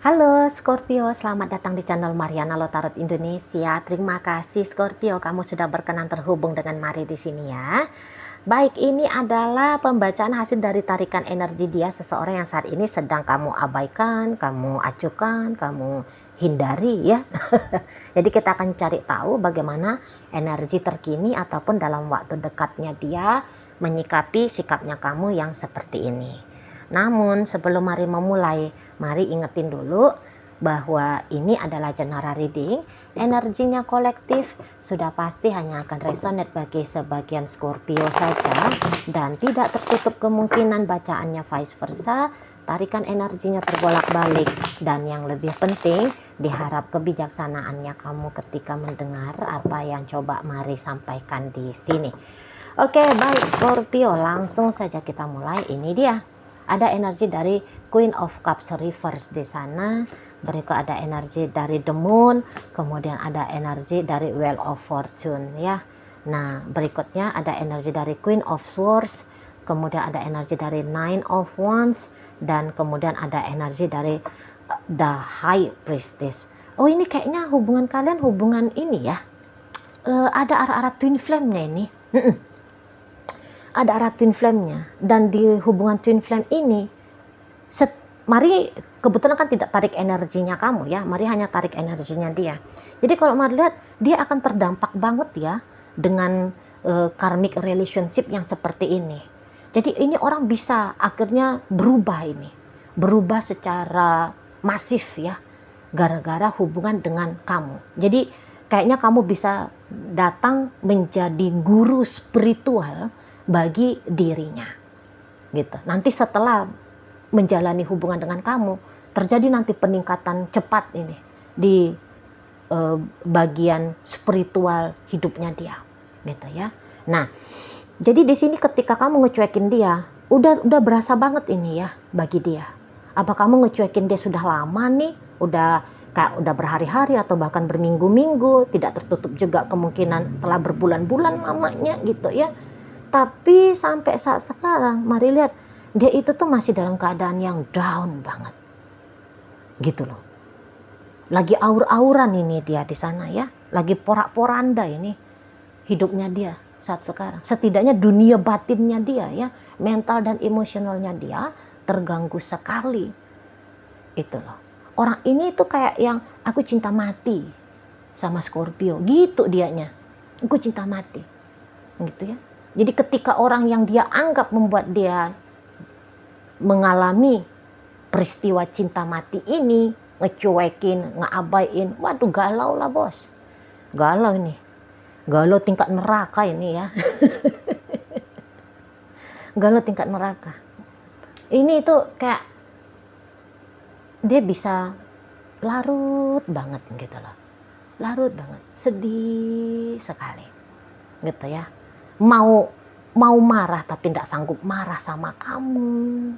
Halo Scorpio, selamat datang di channel Mariana Lotarot Indonesia. Terima kasih Scorpio, kamu sudah berkenan terhubung dengan Mari di sini ya. Baik, ini adalah pembacaan hasil dari tarikan energi dia seseorang yang saat ini sedang kamu abaikan, kamu acuhkan, kamu hindari ya. Jadi kita akan cari tahu bagaimana energi terkini ataupun dalam waktu dekatnya dia menyikapi sikapnya kamu yang seperti ini. Namun sebelum mari memulai, mari ingetin dulu bahwa ini adalah general reading, energinya kolektif, sudah pasti hanya akan resonate bagi sebagian Scorpio saja dan tidak tertutup kemungkinan bacaannya vice versa, tarikan energinya terbolak-balik, dan yang lebih penting diharap kebijaksanaannya kamu ketika mendengar apa yang coba mari sampaikan di sini. Oke, baik Scorpio, langsung saja kita mulai. Ini dia. Ada energi dari Queen of Cups reverse di sana. Berikut ada energi dari The Moon, kemudian ada energi dari Wheel of Fortune ya. Nah, berikutnya ada energi dari Queen of Swords, kemudian ada energi dari Nine of Wands, dan kemudian ada energi dari The High Priestess. Oh, ini kayaknya hubungan kalian hubungan ini ya. Ada arah-arah twin flame-nya ini. Ada arah twin flame-nya, dan di hubungan twin flame ini Mari kebetulan kan tidak tarik energinya kamu ya, Mari hanya tarik energinya dia. Jadi kalau Mari lihat dia akan terdampak banget ya dengan karmic relationship yang seperti ini. Jadi ini orang bisa akhirnya berubah secara masif ya, gara-gara hubungan dengan kamu. Jadi kayaknya kamu bisa datang menjadi guru spiritual bagi dirinya gitu. Nanti setelah menjalani hubungan dengan kamu, terjadi nanti peningkatan cepat ini di bagian spiritual hidupnya dia gitu ya. Nah, jadi di sini ketika kamu ngecuekin dia, udah berasa banget ini ya bagi dia. Apa kamu ngecuekin dia sudah lama nih, udah berhari-hari atau bahkan berminggu-minggu, tidak tertutup juga kemungkinan telah berbulan-bulan lamanya gitu ya. Tapi sampai saat sekarang, Mari lihat, dia itu tuh masih dalam keadaan yang down banget. Gitu loh. Lagi aur-auran ini dia di sana ya. Lagi porak-poranda ini hidupnya dia saat sekarang. Setidaknya dunia batinnya dia ya, mental dan emosionalnya dia terganggu sekali. Itu loh. Orang ini tuh kayak yang aku cinta mati sama Scorpio. Gitu dianya. Aku cinta mati. Gitu ya. Jadi ketika orang yang dia anggap membuat dia mengalami peristiwa cinta mati ini, ngecuekin, ngeabain, waduh galau lah bos. Galau ini. Galau tingkat neraka ini ya. Galau tingkat neraka. Ini itu kayak dia bisa larut banget gitu loh. Larut banget. Sedih sekali. Gitu ya. Mau marah tapi tidak sanggup marah sama kamu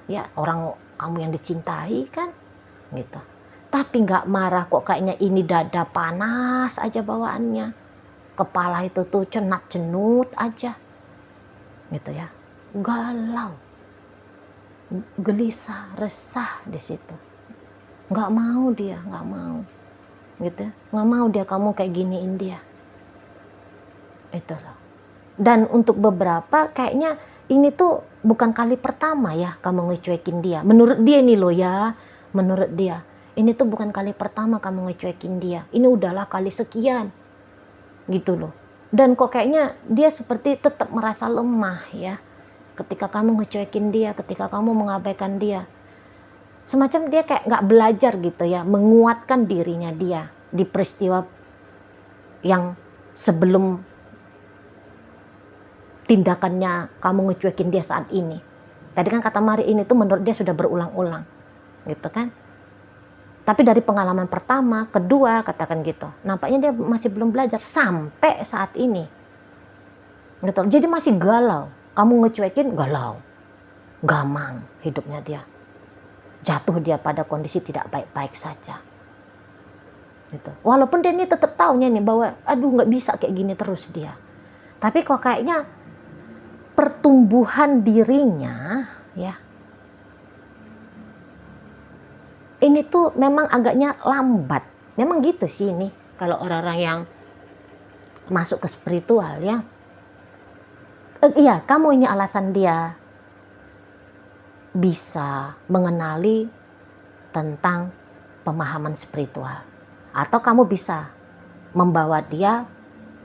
ya, orang kamu yang dicintai kan gitu, tapi nggak marah kok, kayaknya ini dada panas aja bawaannya, kepala itu tuh cenut aja gitu ya, galau, gelisah, resah di situ, nggak mau gitu, nggak mau dia kamu kayak giniin dia, itu loh. Dan untuk beberapa kayaknya ini tuh bukan kali pertama ya kamu ngecuekin dia. Menurut dia nih loh ya, menurut dia. Ini tuh bukan kali pertama kamu ngecuekin dia. Ini udahlah kali sekian. Gitu loh. Dan kok kayaknya dia seperti tetap merasa lemah ya. Ketika kamu ngecuekin dia, ketika kamu mengabaikan dia. Semacam dia kayak gak belajar gitu ya, menguatkan dirinya dia di peristiwa yang sebelum tindakannya kamu ngecuekin dia saat ini. Tadi kan kata Mari ini tuh menurut dia sudah berulang-ulang gitu kan. Tapi dari pengalaman pertama, kedua, katakan gitu, nampaknya dia masih belum belajar sampai saat ini gitu. Jadi masih galau. Kamu ngecuekin, galau, gamang hidupnya dia, jatuh dia pada kondisi tidak baik-baik saja gitu. Walaupun dia ini tetap taunya nih bahwa aduh nggak bisa kayak gini terus dia, tapi kok kayaknya pertumbuhan dirinya ya ini tuh memang agaknya lambat. Memang gitu sih ini kalau orang-orang yang masuk ke spiritual ya. Iya, kamu ini alasan dia bisa mengenali tentang pemahaman spiritual. Atau kamu bisa membawa dia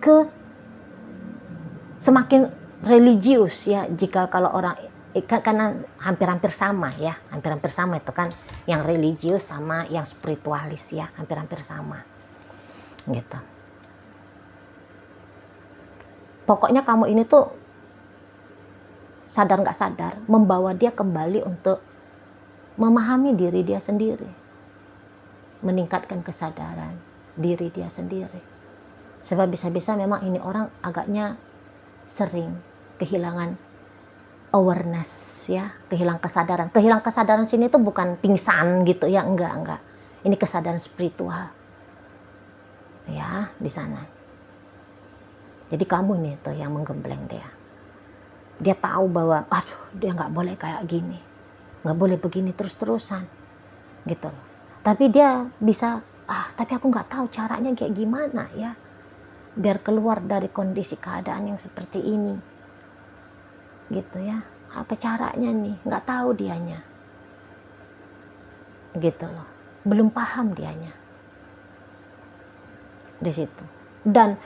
ke semakin religius ya, jika kalau orang karena hampir-hampir sama ya, hampir-hampir sama itu kan, yang religius sama yang spiritualis ya, hampir-hampir sama gitu. Pokoknya kamu ini tuh sadar nggak sadar membawa dia kembali untuk memahami diri dia sendiri, meningkatkan kesadaran diri dia sendiri. Sebab bisa-bisa memang ini orang agaknya sering kehilangan awareness ya, kehilangan kesadaran. Kehilangan kesadaran sini tuh bukan pingsan gitu ya, enggak. Ini kesadaran spiritual. Ya, di sana. Jadi kamu nih tuh yang menggembleng dia. Dia tahu bahwa aduh, dia nggak boleh kayak gini. Nggak boleh begini terus-terusan. Gitu loh. Tapi dia bisa, tapi aku nggak tahu caranya kayak gimana ya, biar keluar dari kondisi keadaan yang seperti ini. Gitu ya, apa caranya nih, nggak tahu dianya, gitu loh, belum paham dianya di situ. Dan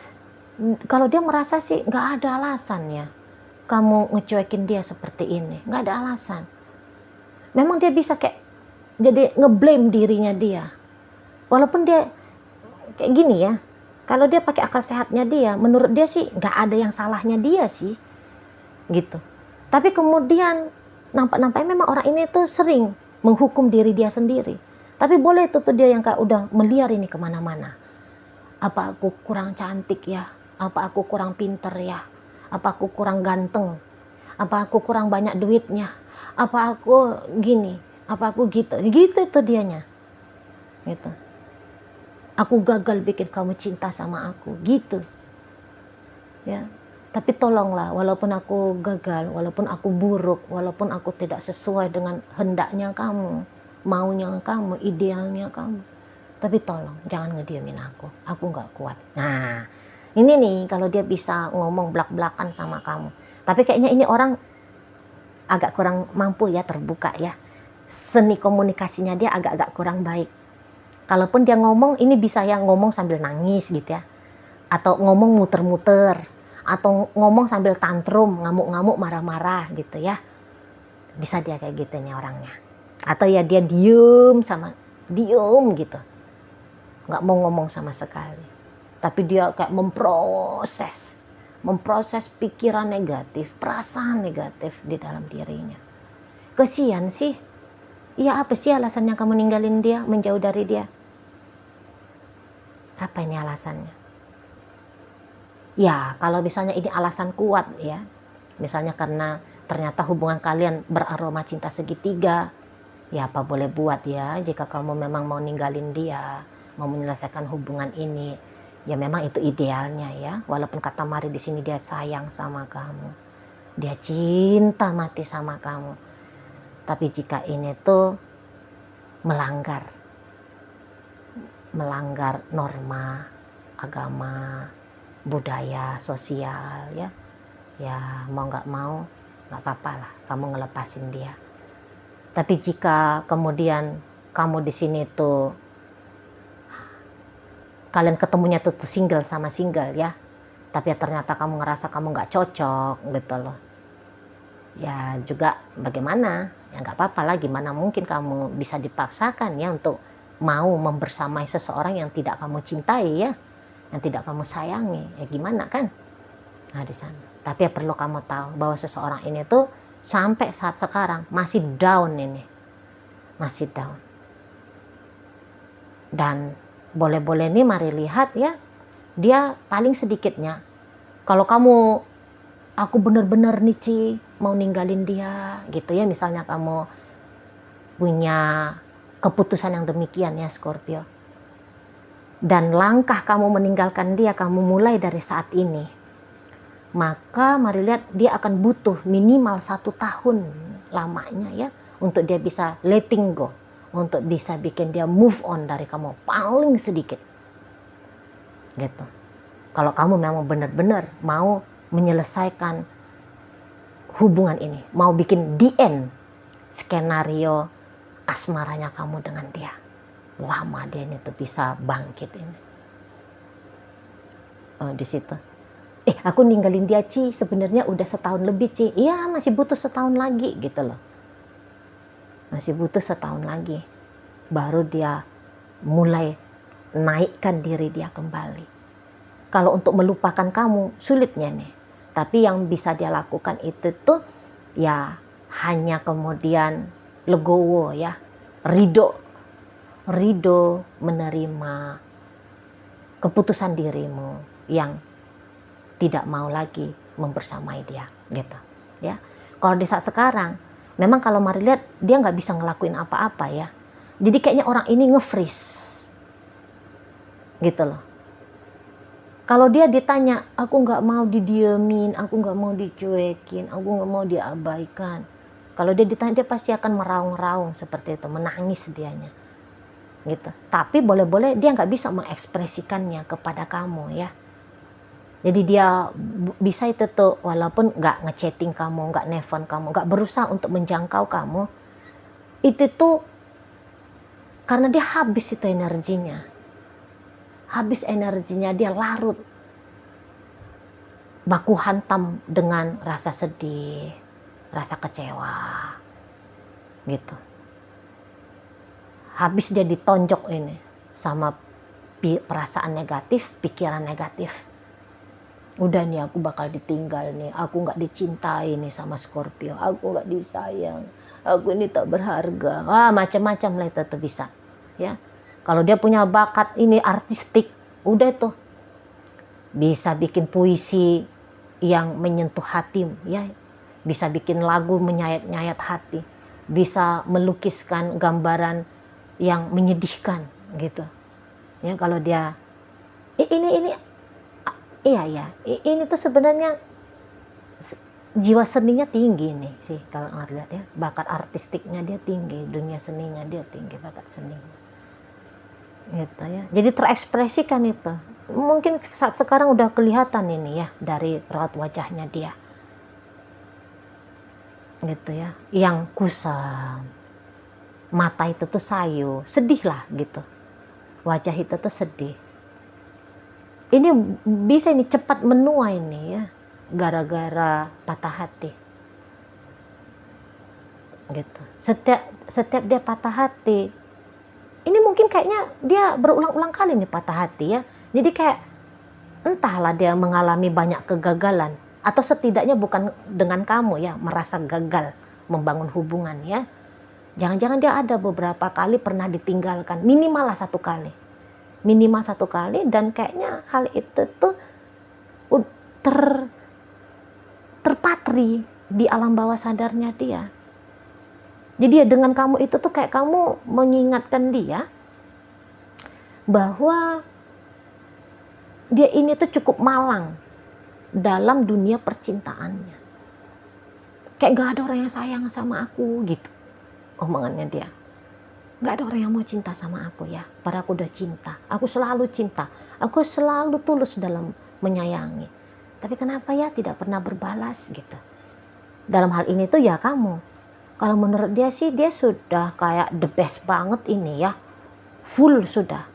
kalau dia merasa sih nggak ada alasan ya kamu ngecuekin dia seperti ini, nggak ada alasan. Memang dia bisa kayak jadi ngeblame dirinya dia, walaupun dia kayak gini ya, kalau dia pakai akal sehatnya dia, menurut dia sih nggak ada yang salahnya dia sih, gitu. Tapi kemudian nampak-nampaknya memang orang ini tuh sering menghukum diri dia sendiri. Tapi boleh tuh dia yang kayak udah meliar ini kemana-mana. Apa aku kurang cantik ya? Apa aku kurang pinter ya? Apa aku kurang ganteng? Apa aku kurang banyak duitnya? Apa aku gini? Apa aku gitu? Gitu tuh dianya. Gitu. Aku gagal bikin kamu cinta sama aku. Gitu. Ya. Tapi tolonglah, walaupun aku gagal, walaupun aku buruk, walaupun aku tidak sesuai dengan hendaknya kamu, maunya kamu, idealnya kamu, tapi tolong jangan ngediemin aku nggak kuat. Nah, ini nih kalau dia bisa ngomong belak-belakan sama kamu. Tapi kayaknya ini orang agak kurang mampu ya, terbuka ya. Seni komunikasinya dia agak-agak kurang baik. Kalaupun dia ngomong, ini bisa ya ngomong sambil nangis gitu ya. Atau ngomong muter-muter. Atau ngomong sambil tantrum, ngamuk-ngamuk, marah-marah gitu ya. Bisa dia kayak gitu nih orangnya. Atau ya dia diem gitu. Nggak mau ngomong sama sekali. Tapi dia kayak memproses pikiran negatif, perasaan negatif di dalam dirinya. Kesian sih. Ya apa sih alasannya kamu ninggalin dia, menjauh dari dia? Apa ini alasannya? Ya, kalau misalnya ini alasan kuat ya, misalnya karena ternyata hubungan kalian beraroma cinta segitiga, ya apa boleh buat ya, jika kamu memang mau ninggalin dia, mau menyelesaikan hubungan ini, ya memang itu idealnya ya. Walaupun kata Mari di sini dia sayang sama kamu, dia cinta mati sama kamu, tapi jika ini tuh melanggar norma agama, budaya, sosial ya mau nggak mau nggak apa-apa lah kamu ngelepasin dia. Tapi jika kemudian kamu di sini tuh kalian ketemunya tuh single sama single ya, tapi ya ternyata kamu ngerasa kamu nggak cocok gitu loh, ya juga bagaimana, ya nggak apa-apa lah, gimana mungkin kamu bisa dipaksakan ya untuk mau membersamai seseorang yang tidak kamu cintai ya, yang tidak kamu sayangi, ya gimana kan? Nah di sana. Tapi ya perlu kamu tahu bahwa seseorang ini tuh sampai saat sekarang masih down ini, masih down. Dan boleh-boleh nih Mari lihat ya, dia paling sedikitnya, kalau kamu, aku bener-bener nih Ci mau ninggalin dia gitu ya, misalnya kamu punya keputusan yang demikian ya Scorpio, dan langkah kamu meninggalkan dia kamu mulai dari saat ini, maka Mari lihat dia akan butuh minimal 1 tahun lamanya ya untuk dia bisa letting go, untuk bisa bikin dia move on dari kamu, paling sedikit gitu. Kalau kamu memang benar-benar mau menyelesaikan hubungan ini, mau bikin the end skenario asmaranya kamu dengan dia, lama dia ini tuh bisa bangkit ini. Di situ, aku ninggalin dia Ci, sebenarnya udah setahun lebih Ci. Iya, masih butuh setahun lagi gitu loh. Masih butuh setahun lagi, baru dia mulai naikkan diri dia kembali. Kalau untuk melupakan kamu, sulitnya nih. Tapi yang bisa dia lakukan itu tuh ya hanya kemudian legowo ya, ridho menerima keputusan dirimu yang tidak mau lagi membersamai dia gitu ya. Kalau di saat sekarang memang kalau Mari lihat dia nggak bisa ngelakuin apa-apa ya, jadi kayaknya orang ini nge-freeze gitu loh. Kalau dia ditanya, aku nggak mau didiemin, aku nggak mau dicuekin, aku nggak mau diabaikan. Kalau dia ditanya, dia pasti akan meraung-raung seperti itu, menangis dianya. Gitu. Tapi boleh-boleh dia nggak bisa mengekspresikannya kepada kamu ya. Jadi dia bisa itu tuh, walaupun nggak ngechatting kamu, nggak nelfon kamu, nggak berusaha untuk menjangkau kamu, itu tuh karena dia habis itu energinya. Habis energinya, dia larut baku hantam dengan rasa sedih, rasa kecewa gitu. Habis dia ditonjok ini sama perasaan negatif, pikiran negatif. Udah nih aku bakal ditinggal nih, aku gak dicintai nih sama Scorpio, aku gak disayang, aku ini tak berharga, macam-macam lah itu tuh bisa ya. Kalau dia punya bakat ini artistik, udah tuh bisa bikin puisi yang menyentuh hati ya, bisa bikin lagu menyayat-nyayat hati, bisa melukiskan gambaran yang menyedihkan gitu ya. Kalau dia ini tuh sebenarnya jiwa seninya tinggi nih sih kalau ngeliat ya, bakat artistiknya dia tinggi, dunia seninya dia tinggi, bakat seninya gitu ya. Jadi terekspresikan itu. Mungkin saat sekarang udah kelihatan ini ya dari raut wajahnya dia. Gitu ya. Yang kusam. Mata itu tuh sayu, sedih lah gitu. Wajah itu tuh sedih. Ini bisa ini cepat menua ini ya, gara-gara patah hati. Gitu. Setiap dia patah hati, ini mungkin kayaknya dia berulang-ulang kali nih patah hati ya. Jadi kayak entahlah dia mengalami banyak kegagalan, atau setidaknya bukan dengan kamu ya, merasa gagal membangun hubungan ya. Jangan-jangan dia ada beberapa kali pernah ditinggalkan, minimal satu kali, dan kayaknya hal itu tuh terpatri di alam bawah sadarnya dia. Jadi ya dengan kamu itu tuh kayak kamu mengingatkan dia bahwa dia ini tuh cukup malang dalam dunia percintaannya. Kayak gak ada orang yang sayang sama aku gitu omongannya dia. Gak ada orang yang mau cinta sama aku ya, padahal aku udah cinta. Aku selalu cinta, aku selalu tulus dalam menyayangi. Tapi kenapa ya tidak pernah berbalas gitu. Dalam hal ini tuh ya kamu. Kalau menurut dia sih dia sudah kayak the best banget ini ya. Full sudah.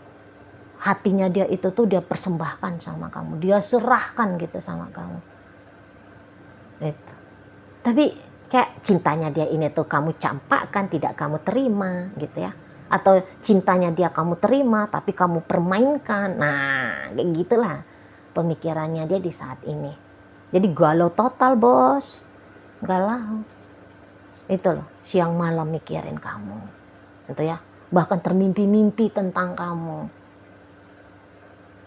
Hatinya dia itu tuh dia persembahkan sama kamu. Dia serahkan gitu sama kamu. Itu. Tapi kayak cintanya dia ini tuh kamu campakkan, tidak kamu terima gitu ya. Atau cintanya dia kamu terima tapi kamu permainkan. Nah kayak gitulah pemikirannya dia di saat ini. Jadi galau total bos. Galau. Itu loh, siang malam mikirin kamu. Itu ya, bahkan termimpi-mimpi tentang kamu.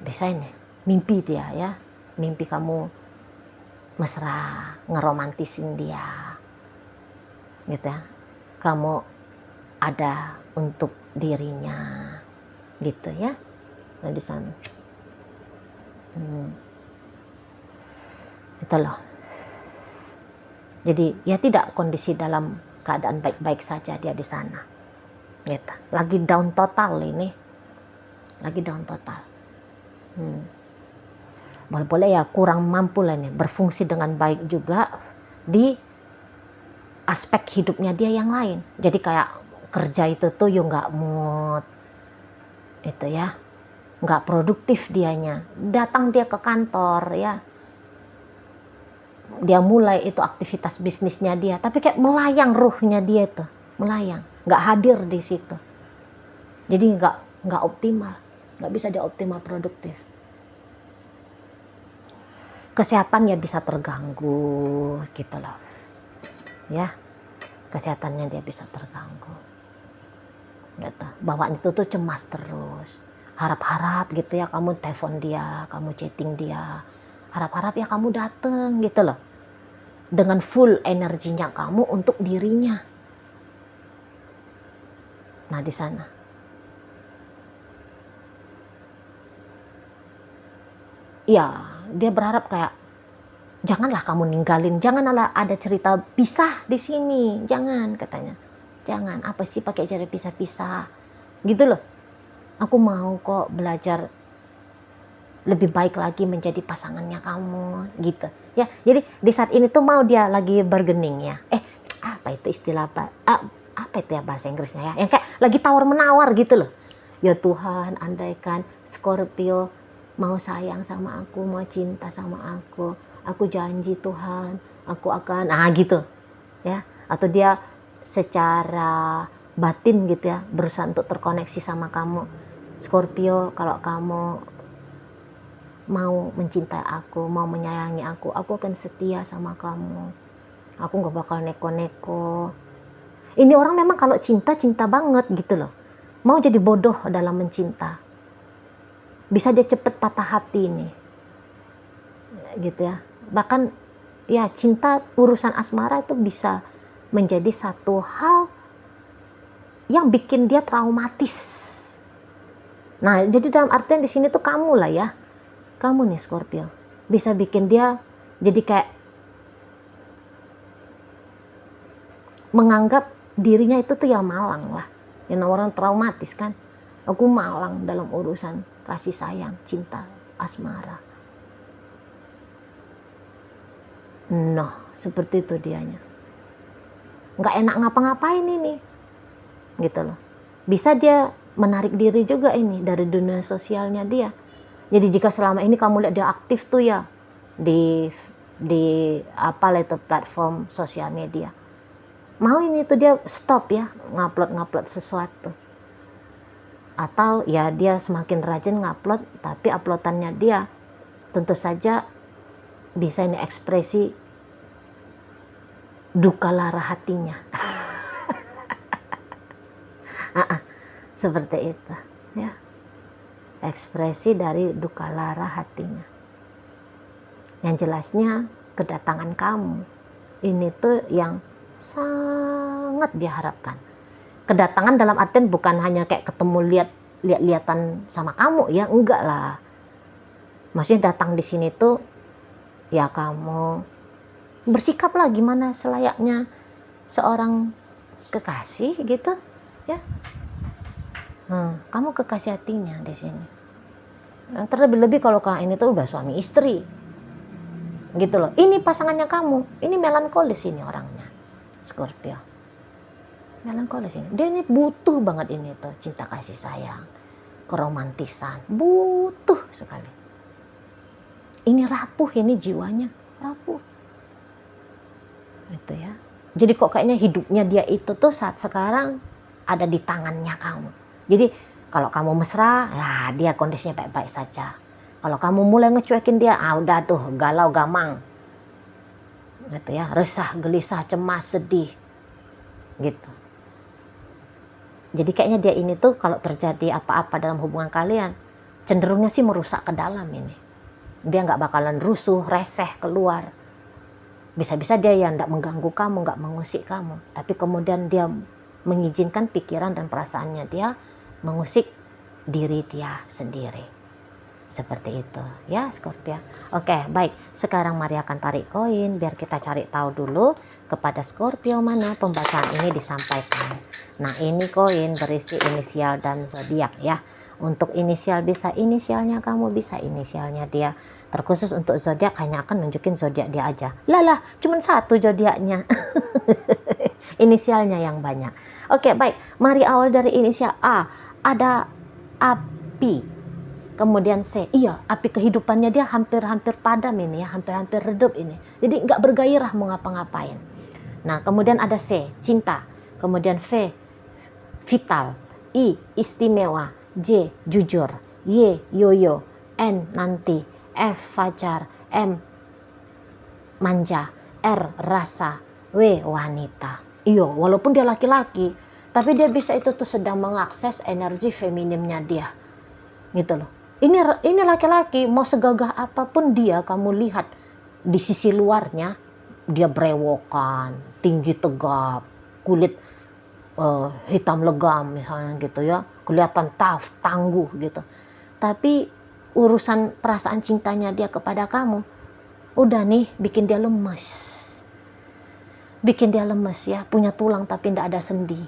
Bisa ini, mimpi dia ya. Mimpi kamu mesra, ngeromantisin dia. Gitu ya. Kamu ada untuk dirinya. Gitu ya. Nah di sana. Itu loh. Jadi ya tidak kondisi dalam keadaan baik-baik saja dia di sana. Gitu. Lagi down total ini. Lagi down total. Boleh-boleh ya kurang mampu lah nih berfungsi dengan baik juga di aspek hidupnya dia yang lain. Jadi kayak kerja itu tuh yo nggak mood, itu ya, nggak produktif dianya. Datang dia ke kantor ya, dia mulai itu aktivitas bisnisnya dia, tapi kayak melayang ruhnya dia tuh, melayang, nggak hadir di situ. Jadi nggak optimal, nggak bisa dia optimal produktif. Kesehatannya bisa terganggu gitu loh, ya, kesehatannya dia bisa terganggu. Gitu. Bawaan itu tuh cemas terus, harap-harap gitu ya kamu telepon dia, kamu chatting dia, harap-harap ya kamu dateng gitu loh, dengan full energinya kamu untuk dirinya. Nah di sana ya dia berharap kayak janganlah kamu ninggalin, janganlah ada cerita pisah di sini, jangan katanya, jangan apa sih pakai cara pisah-pisah gitu loh. Aku mau kok belajar lebih baik lagi menjadi pasangannya kamu gitu ya. Jadi di saat ini tuh mau dia lagi bergening ya, apa itu istilah apa itu ya bahasa Inggrisnya ya, yang kayak lagi tawar menawar gitu loh. Ya Tuhan, andaikan Scorpio mau sayang sama aku, mau cinta sama aku janji Tuhan aku akan gitu ya. Atau dia secara batin gitu ya berusaha untuk terkoneksi sama kamu, Scorpio, kalau kamu mau mencintai aku, mau menyayangi aku akan setia sama kamu, aku gak bakal neko-neko. Ini orang memang kalau cinta banget gitu loh, mau jadi bodoh dalam mencinta, bisa dia cepet patah hati nih gitu ya. Bahkan ya cinta urusan asmara itu bisa menjadi satu hal yang bikin dia traumatis. Nah jadi dalam artian di sini tuh kamu lah ya, kamu nih Scorpio bisa bikin dia jadi kayak menganggap dirinya itu tuh ya malang lah, yang orang traumatis kan, aku malang dalam urusan kasih sayang, cinta, asmara. Noh seperti itu dianya, nggak enak ngapa-ngapain ini gitu loh. Bisa dia menarik diri juga ini dari dunia sosialnya dia. Jadi jika selama ini kamu lihat dia aktif tuh ya di apa itu platform sosial media, mau ini tuh dia stop ya ngupload sesuatu, atau ya dia semakin rajin ngupload tapi uploadannya dia tentu saja bisa ini ekspresi duka lara hatinya. Seperti itu ya, ekspresi dari duka lara hatinya. Yang jelasnya kedatangan kamu ini tuh yang sangat diharapkan. Kedatangan dalam artian bukan hanya kayak ketemu lihat-lihatan sama kamu ya, enggak lah. Maksudnya datang di sini tuh ya kamu bersikap lah gimana selayaknya seorang kekasih gitu ya. Kamu kekasih hatinya di sini. Terlebih-lebih kalau ini tuh udah suami istri gitu loh. Ini pasangannya kamu, ini melankolis ini orangnya, Scorpio. Melankolis ini. Dia ini butuh banget ini tuh cinta kasih sayang, keromantisan, butuh sekali. Ini rapuh, ini jiwanya rapuh. Itu ya. Jadi kok kayaknya hidupnya dia itu tuh saat sekarang ada di tangannya kamu. Jadi kalau kamu mesra, ya dia kondisinya baik-baik saja. Kalau kamu mulai ngecuekin dia, udah tuh galau gamang. Gitu ya, resah, gelisah, cemas, sedih. Gitu. Jadi kayaknya dia ini tuh kalau terjadi apa-apa dalam hubungan kalian, cenderungnya sih merusak ke dalam ini. Dia nggak bakalan rusuh, reseh, keluar. Bisa-bisa dia yang nggak mengganggu kamu, nggak mengusik kamu. Tapi kemudian dia mengizinkan pikiran dan perasaannya dia mengusik diri dia sendiri. Seperti itu ya Scorpio. Oke, baik. Sekarang Mari akan tarik koin biar kita cari tahu dulu kepada Scorpio mana pembacaan ini disampaikan. Nah, ini koin berisi inisial dan zodiak ya. Untuk inisial bisa inisialnya kamu, bisa inisialnya dia. Terkhusus untuk zodiak hanya akan nunjukin zodiak dia aja. Lah, cuman satu zodiaknya. Inisialnya yang banyak. Oke, baik. Mari awal dari inisial A. Ada api. Kemudian C, iya api kehidupannya dia hampir-hampir padam ini ya, hampir-hampir redup ini. Jadi nggak bergairah mau ngapa-ngapain. Nah kemudian ada C, cinta. Kemudian V, vital. I, istimewa. J, jujur. Y, yoyo. N, nanti. F, fajar. M, manja. R, rasa. W, wanita. Iya walaupun dia laki-laki, tapi dia bisa itu tuh sedang mengakses energi feminimnya dia. Gitu loh. Ini laki-laki mau segagah apapun dia kamu lihat di sisi luarnya dia brewokan, tinggi tegap, kulit hitam legam misalnya gitu ya, kelihatan tough, tangguh gitu. Tapi urusan perasaan cintanya dia kepada kamu udah nih bikin dia lemes. Bikin dia lemes ya, punya tulang tapi tidak ada sendi.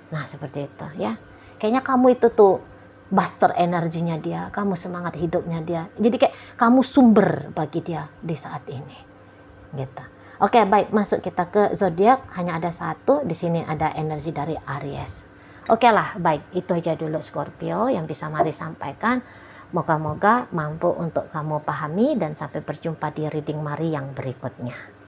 Nah, seperti itu ya. Kayaknya kamu itu tuh buster energinya dia, kamu semangat hidupnya dia. Jadi kayak kamu sumber bagi dia di saat ini. Gitu. Oke, baik, masuk kita ke zodiak. Hanya ada satu, di sini ada energi dari Aries. Oke lah, baik, itu aja dulu Scorpio yang bisa Mari sampaikan. Moga-moga mampu untuk kamu pahami dan sampai berjumpa di reading Mari yang berikutnya.